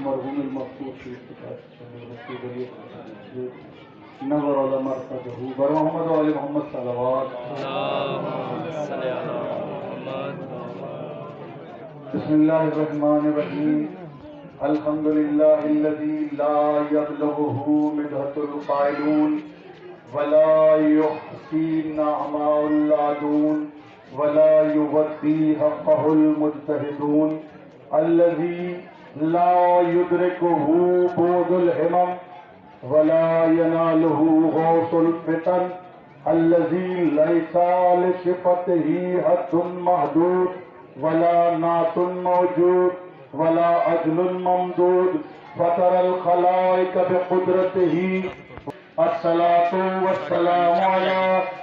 المرحوم المغفور شیخ نور على مرقده بر محمد و آل محمد صلوات. بسم الله الرحمن الرحيم. الحمد لله الذي لا يبلغه مدحة القائلون ولا يحصي نعماء العادون ولا يودي حقه المجتهدون الذي لا يدركه بعد الهمم ولا يناله غوث الفتن الذي ليس لصفته حد محدود ولا نعت موجود ولا أجل ممدود فطر الخلائق بقدرته. الصلاة والسلام على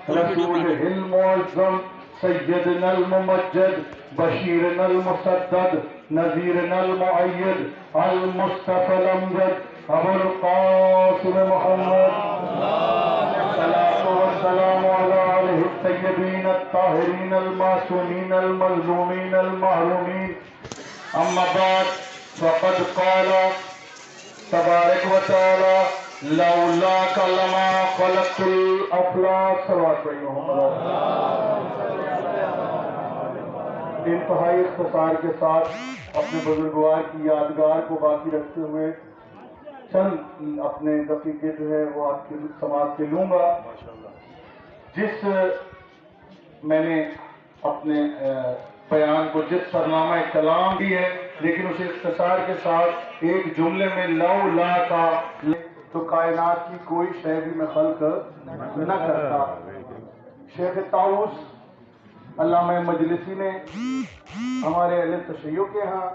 رسوله المعظم سيدنا الممجد بشيرنا المسدد نذيرنا المؤيد المصطفى الأمجد أبو القاسم محمد. الصلاة والسلام على آله الطيبين الطاهرين المعصومين المظلومين المحرومين. أما بعد فقد قال تبارك وتعالى لولاك لما خلقت الأفلاك. صلوات محمد. انتہائی اختصار کے ساتھ اپنے بزرگوار کی یادگار کو باقی رکھتے ہوئے چند اپنے دقیقے جو ہے وہ آپ کی سماعت کے لوں گا. جس میں نے اپنے بیان کو جس سرنامہ کلام دی ہے لیکن اسے اختصار کے ساتھ ایک جملے میں لولا کا تو کائنات کی کوئی شے بھی میں خلق نہ کرتا. شیخ طاؤس علامہ مجلسی نے ہمارے اہل تشیع کے ہاں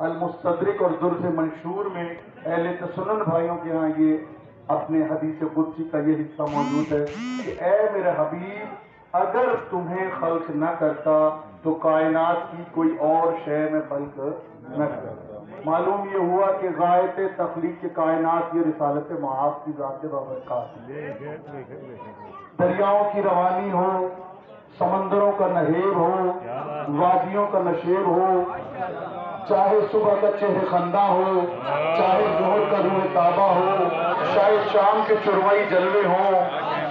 المستدرک اور درر منشور میں اہل سنن بھائیوں کے ہاں یہ اپنے حدیث قدسی کا یہ حصہ موجود ہے کہ اے میرے حبیب اگر تمہیں خلق نہ کرتا تو کائنات کی کوئی اور شے میں خلق نہ کرتا. معلوم یہ ہوا کہ غایت تخلیق کے کائنات یہ رسالت معاذ کی ذات بابرکات. دریاؤں کی روانی ہو، سمندروں کا نہیب ہو، وادیوں کا نشیب ہو، چاہے صبح کا چہر خندہ ہو، چاہے ظہر کا روح تابہ ہو، چاہے شام کے چروائی جلوے ہوں،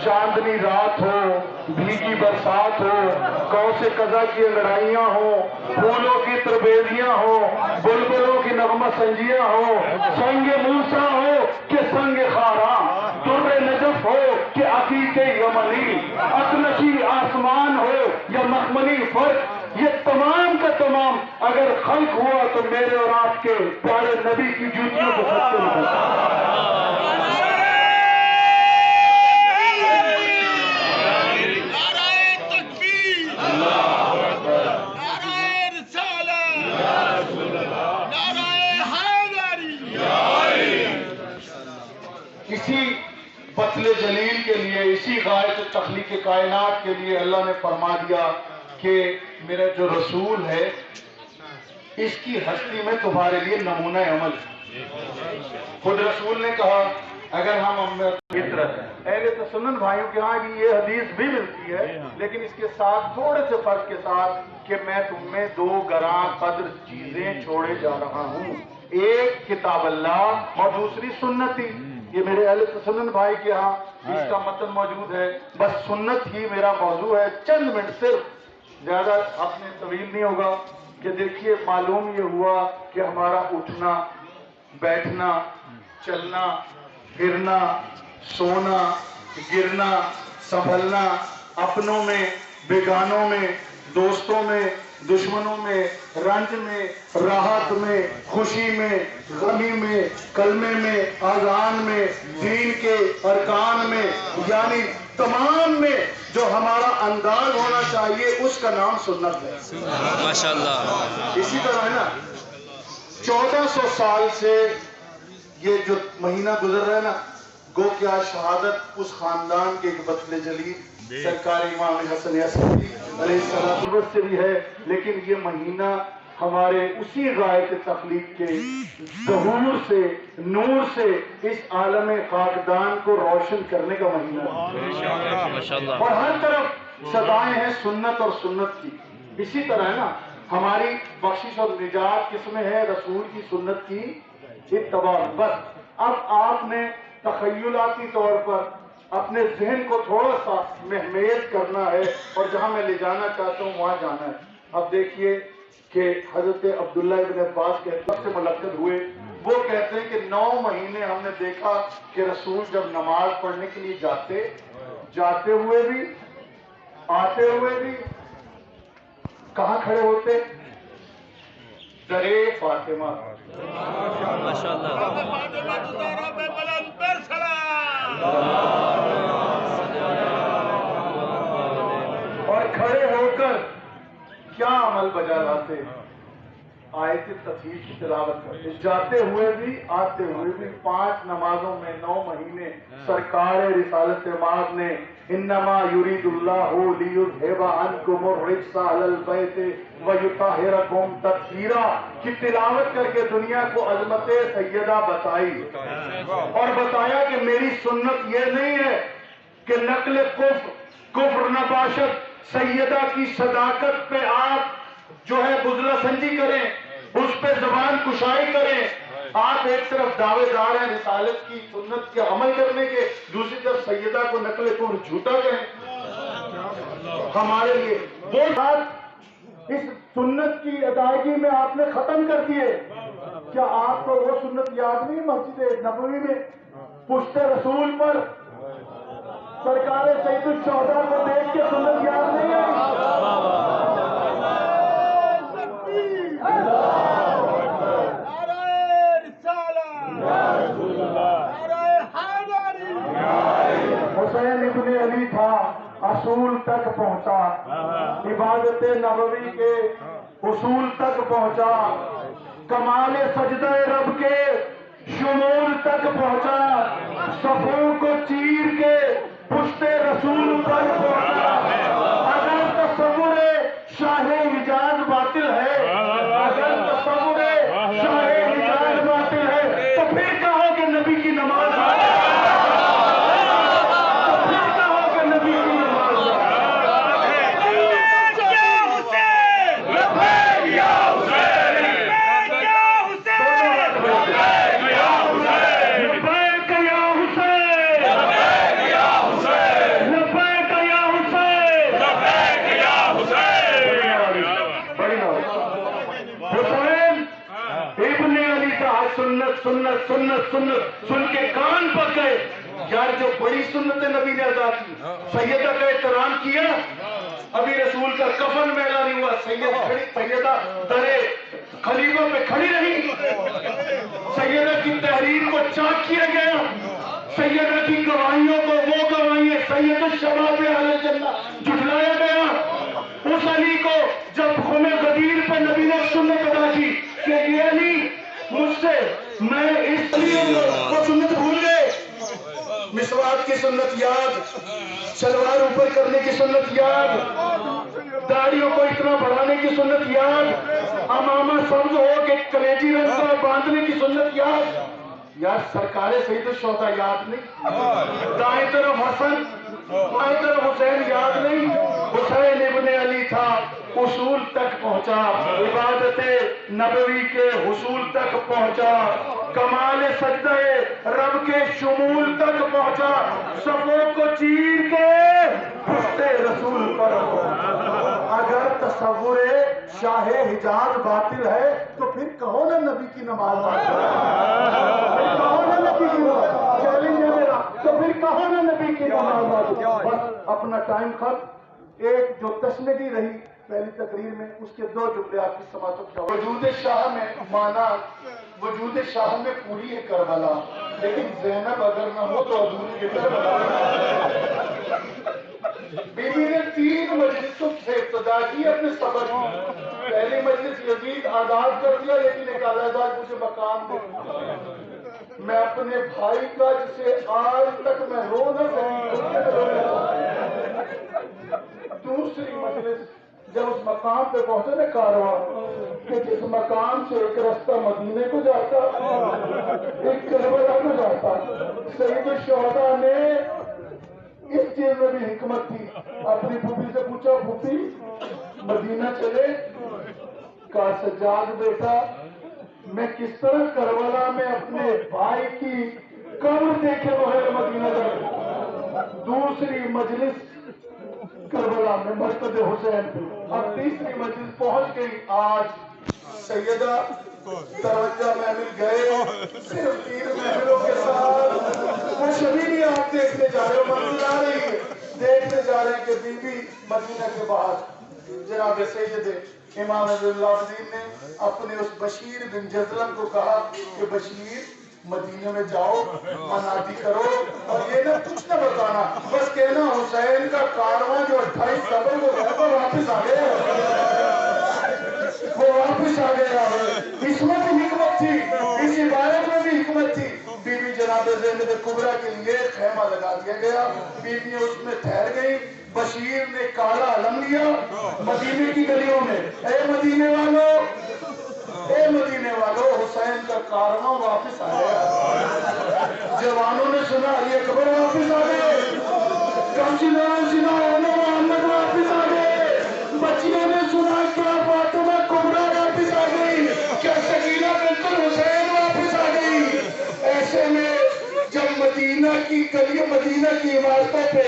چاندنی رات ہو، بھیگی برسات ہو، قوس قزح کی لڑائیاں ہوں، پھولوں کی تربیزیاں ہوں، بلبلوں کی نغمہ سنجیاں ہوں، سنگ موسیٰ ہو کہ سنگ خارا، در نجف ہو کہ عقیق یمنی، اطلسی آسمان ہو یا مخملی فرق، یہ تمام کا تمام اگر خلق ہوا تو میرے اور آپ کے پیارے نبی کی جوتیوں کو سچے نہ کرتا. اسی بطل جلیل کے لیے، اسی غایت تخلیق کائنات کے لیے اللہ نے فرما دیا کہ میرا جو رسول ہے اس کی ہستی میں تمہارے لیے نمونہ عمل. خود رسول نے کہا اگر ہم فطرت اہل سنن بھائیوں کے ہاں یہ حدیث بھی ملتی ہے لیکن اس کے ساتھ تھوڑے سے فرق کے ساتھ کہ میں تم میں دو گراں قدر چیزیں چھوڑے جا رہا ہوں، ایک کتاب اللہ اور دوسری سنتی. یہ میرے اہل سنن بھائی کے ہاں اس کا متن موجود ہے. بس سنت ہی میرا موضوع ہے. چند منٹ صرف، زیادہ اپنے طویل نہیں ہوگا. کہ دیکھیے معلوم یہ ہوا کہ ہمارا اٹھنا بیٹھنا چلنا پھرنا سونا گرنا سنبھلنا اپنوں میں بیگانوں میں دوستوں میں دشمنوں میں رنج میں راحت میں خوشی میں غمی میں کلمے میں اذان میں دین کے ارکان میں یعنی تمام میں جو ہمارا انداز ہونا چاہیے اس کا نام سنت ہے. ماشاءاللہ. اسی طرح ہے نا 1400 سال سے یہ جو مہینہ گزر رہا ہے نا گو کیا شہادت اس خاندان کے ایک بطل جلیل سرکار امام حسن عسکری علیہ السلام سے بھی ہے لیکن یہ مہینہ ہمارے اسی غایت تخلیق کے ظہور سے نور سے اس عالم خاکدان کو روشن کرنے کا مہینہ ہے. اور ہر طرف صدائیں ہیں سنت اور سنت کی. اسی طرح ہے نا ہماری بخشش اور نجات کس میں ہے؟ رسول کی سنت کی اتباع. بس اب آپ نے تخیلاتی طور پر اپنے ذہن کو تھوڑا سا مہمیز کرنا ہے اور جہاں میں لے جانا چاہتا ہوں وہاں جانا ہے. اب دیکھیے کہ حضرت عبداللہ ابن عباس کے سے ملقب ہوئے. وہ کہتے ہیں کہ 9 مہینے ہم نے دیکھا کہ رسول جب نماز پڑھنے کے لیے جاتے ہوئے بھی آتے ہوئے بھی کہاں کھڑے ہوتے؟ درے فاطمہ. اور کھڑے ہو کر کیا عمل بجا لاتے؟ آیت تطہیر کی تلاوت کرتے. جاتے ہوئے بھی آتے ہوئے بھی 5 نمازوں میں 9 مہینے سرکار رسالت مآب نے انما یرید اللہ لیذھب عنکم الرجس اہل البیت ویطہرکم تطہیرا کی تلاوت کر کے دنیا کو عظمت سیدہ بتائی اور بتایا کہ میری سنت یہ نہیں ہے کہ نقل کفر نباشت سیدہ کی صداقت پہ آپ جو ہے بزلہ سنجی کریں، اس پہ زبان کشائی کریں. آپ ایک طرف دعوے دار ہیں رسالت کی سنت کے عمل کرنے کے، دوسری طرف سیدہ کو نقل کفر جھوٹا کہیں. ہمارے لیے وہ بات اس سنت کی ادائیگی میں آپ نے ختم کر دیے. کیا آپ کو وہ سنت یاد نہیں مسجد نبوی میں پشت رسول پر سرکار سید الشہداء کو دیکھ کے سنت یاد نہیں حسین ابن علی تھا، اصول تک پہنچا، عبادت نبوی کے اصول تک پہنچا، کمال سجدہ رب کے شمول تک پہنچا، صفوں کو چیر کے پشت رسول پر پہنچا. اگر تصور شاہ حجاز باطل ہے، اگر تصور شاہ حجاز باطل ہے تو پھر کہو کہ نبی کی نماز سنت سنت سنت سن کے کان پک گئے. یار جو بڑی سنت نبی نے ادا کی، سیدہ کا احترام کیا، ابھی رسول کا کفن میلا نہیں ہوا، سیدہ درے خلیفہ پہ کھڑی رہی، سیدہ کی تحریر کو چاک کیا گیا، سیدہ کی گواہیوں کو وہ گواہیاں سید الشباب اہل الجنہ جھٹلایا گیا. اس علی کو جب خم غدیر پہ نبی نے سنت ادا کی کہ یہ علی مجھ سے میں اس لیے وہ سنت بھول گئے. مسواک کی سنت یاد، شلوار اوپر کرنے کی سنت یاد، داڑھیوں کو اتنا بڑھانے کی سنت یاد، امامہ سبز ہو کے کلیجی رنگ کا باندھنے کی سنت یاد. یار سرکار سید الشہداء یاد نہیں؟ دائیں طرف حسن بائیں طرف حسین یاد نہیں؟ حسین ابن علی تھا، اصول تک پہنچا، عبادت نبوی کے حصول تک پہنچا، کمال سجدہ رب کے شمول تک پہنچا، صفوں کو چیر کے پشت رسول پر. اگر تصور شاہ حجاز باطل ہے تو پھر کہو نا نبی کی نماز باطل ہے، کہو نا نبی کی نماز چیلنج ہے میرا، تو پھر کہو نا نبی کی نماز باطل. بس اپنا ٹائم ختم. ایک جو تشنگی رہی پہلی تقریر میں، اس کے 2 جملے آپ کی سماعت کیا. وجود شاہ میں مانا وجود شاہ میں پوری ہے کربلا، لیکن زینب اگر نہ ہو تو ادھوری ہے کربلا. بی بی نے 3 مجلسوں سے ابتدا کی اپنے سفر کی. پہلی مجلس یزید آزاد کر دیا، لیکن ایک علیحدہ مجھے مقام دے. میں اپنے بھائی کا جسے آج تک میں رو نہ سکی. دوسری مجلس جب اس مقام پہ پہنچے نا کارواں، کہ جس مقام سے ایک رستہ مدینے کو جاتا، ایک کربلا کو جاتا، سید الشہداء نے اس چیز میں بھی حکمت تھی. اپنی پھوپھی سے پوچھا، پھوپھی مدینہ چلے؟ کہا سجاد بیٹا میں کس طرح کربلا میں قبر دیکھے بغیر مدینہ گئے. دوسری مجلس کربلا میں مسجد حسین پہ. اب تیسری مجلس پہنچ گئی. آج سیدہ توجہ محمل گئے صرف 3 محملوں کے ساتھ. وہ شبھی نہیں آپ دیکھنے جا رہے ہو, منزل آ رہی ہے, دیکھنے جا رہے ہیں کہ بی بی مدینہ کے باہر جناب سید امام العابدین نے اپنے اس بشیر بن جزلم کو کہا کہ بشیر مدینہ میں جاؤ, منادی کرو, اور یہ نہ کچھ نہ بتانا, بس کہنا حسین کا کارواں جو 28 صبر کو گیا وہ واپس آ گیا, وہ واپس آ گیا. اس میں بھی حکمت تھی, اس عبارت میں بھی حکمت تھی. بی بی جناب زینب کبریٰ کے لیے خیمہ لگا دیا گیا, بیویاں اس میں ٹھہر گئی. بشیر نے کالا علم لیا مدینے کی گلیوں میں, اے مدینے والوں, اے مدینے والوں, حسین کا کارواں واپس آ گیا. جوانوں نے سنا علی اکبر واپس آ گئے, کم سنا محمد واپس آ گئے. بچیوں نے سنا کیا فاطمہ کبریٰ واپس آ گئی, کیا سکینہ بنت الحسین واپس آ گئی. ایسے میں جب مدینہ کی گلیوں, مدینہ کی عمارتوں پہ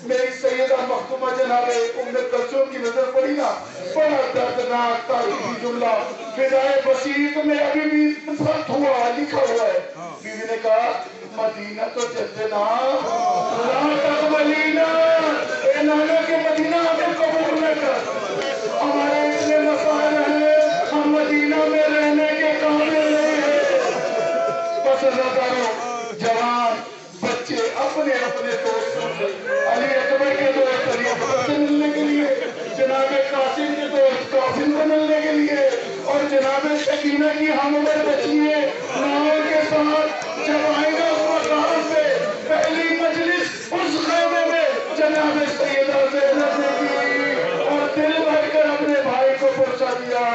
میری سیدہ مختومہ جناب ام کلثوم کی نظر پڑی نا, بڑا دردناک تاریخی جملہ فدائے بسیط میں ابھی بھی ثبت ہوا لکھا ہوا ہے. بیوی نے کہا مدینہ تو جدنا لا تقبلینا, اے نانا کے مدینہ ہمیں قبول نہ کر, ہمارے اتنے مسائل ہیں, ہم مدینہ میں رہنے کے قابل نہیں ہیں. بس نظروں جوان بچے اپنے اپنے دوستوں سے, علی اکبر کے دوست علی اکبر سے ملنے کے لیے, جناب قاسم کے دوست قاسم سے ملنے کے لیے, اور جناب سکینہ کی ہم عمر بچیے ناؤں کے ساتھ جب آئیں گے اس مقام پہ. پہلی مجلس اس خیمے میں جناب سیدہ زینب نے کی اور دل بھر کر اپنے بھائی کو پرسا دیا.